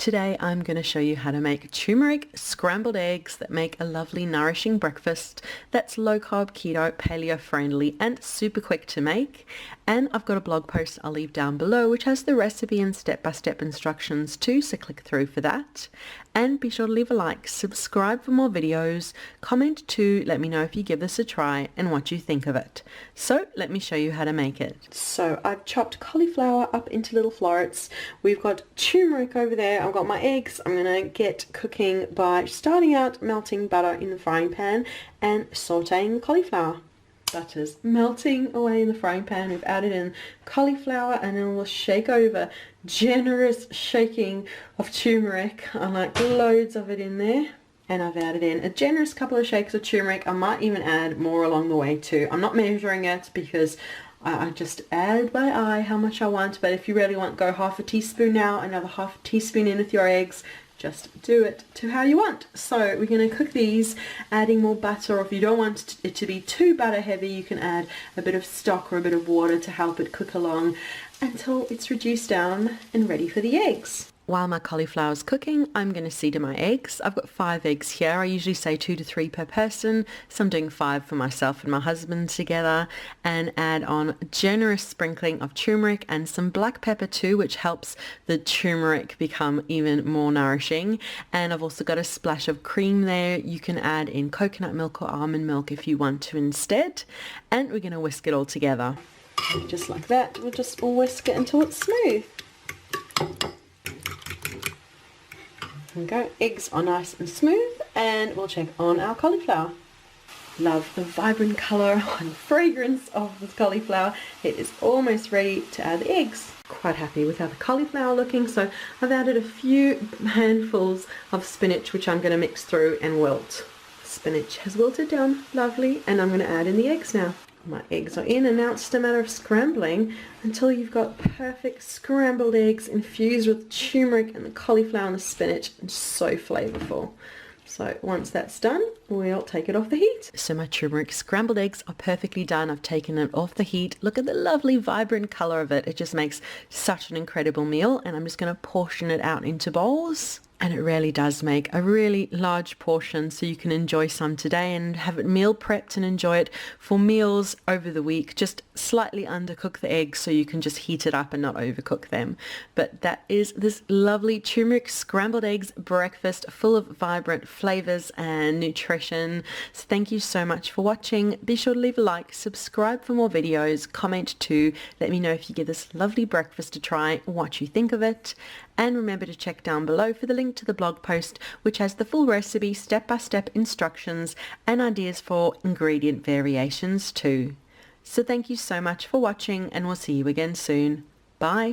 Today I'm going to show you how to make turmeric scrambled eggs that make a lovely nourishing breakfast that's low carb, keto, paleo friendly and super quick to make. And I've got a blog post I'll leave down below which has the recipe and step-by-step instructions too, so click through for that. And be sure to leave a like, subscribe for more videos, comment too, let me know if you give this a try and what you think of it. So let me show you how to make it. So I've chopped cauliflower up into little florets. We've got turmeric over there. I've got my eggs. I'm going to get cooking by starting out melting butter in the frying pan and sauteing the cauliflower. Butter's melting away in the frying pan. We've added in cauliflower and then we'll shake over. Generous shaking of turmeric. I like loads of it in there. And I've added in a generous couple of shakes of turmeric. I might even add more along the way too. I'm not measuring it because I just add by eye how much I want, but if you really want, go half a teaspoon now, another half a teaspoon in with your eggs. Just do it to how you want. So we're going to cook these, adding more butter, or if you don't want it to be too butter heavy, you can add a bit of stock or a bit of water to help it cook along until it's reduced down and ready for the eggs. While my cauliflower is cooking, I'm going to seed my eggs. I've got 5 eggs here. I usually say 2 to 3 per person, so I'm doing 5 for myself and my husband together, and add on a generous sprinkling of turmeric and some black pepper too, which helps the turmeric become even more nourishing. And I've also got a splash of cream there. You can add in coconut milk or almond milk if you want to instead, and we're going to whisk it all together. Just like that. We'll just whisk it until it's smooth. There we go, eggs are nice and smooth, and we'll check on our cauliflower. Love the vibrant colour and fragrance of the cauliflower. It is almost ready to add the eggs. Quite happy with how the cauliflower looking, so I've added a few handfuls of spinach which I'm going to mix through and wilt. Spinach has wilted down lovely, and I'm going to add in the eggs now. My eggs are in, and now it's just a matter of scrambling until you've got perfect scrambled eggs infused with turmeric and the cauliflower and the spinach, and so flavorful. So once that's done, we'll take it off the heat. So my turmeric scrambled eggs are perfectly done. I've taken it off the heat. Look at the lovely vibrant color of it. It just makes such an incredible meal, and I'm just going to portion it out into bowls. And it really does make a really large portion, so you can enjoy some today and have it meal prepped and enjoy it for meals over the week. Just slightly undercook the eggs so you can just heat it up and not overcook them. But that is this lovely turmeric scrambled eggs breakfast full of vibrant flavors and nutrition. So thank you so much for watching. Be sure to leave a like, subscribe for more videos, comment too. Let me know if you give this lovely breakfast a try, what you think of it. And remember to check down below for the link to the blog post which has the full recipe, step-by-step instructions and ideas for ingredient variations too. So thank you so much for watching, and we'll see you again soon. Bye!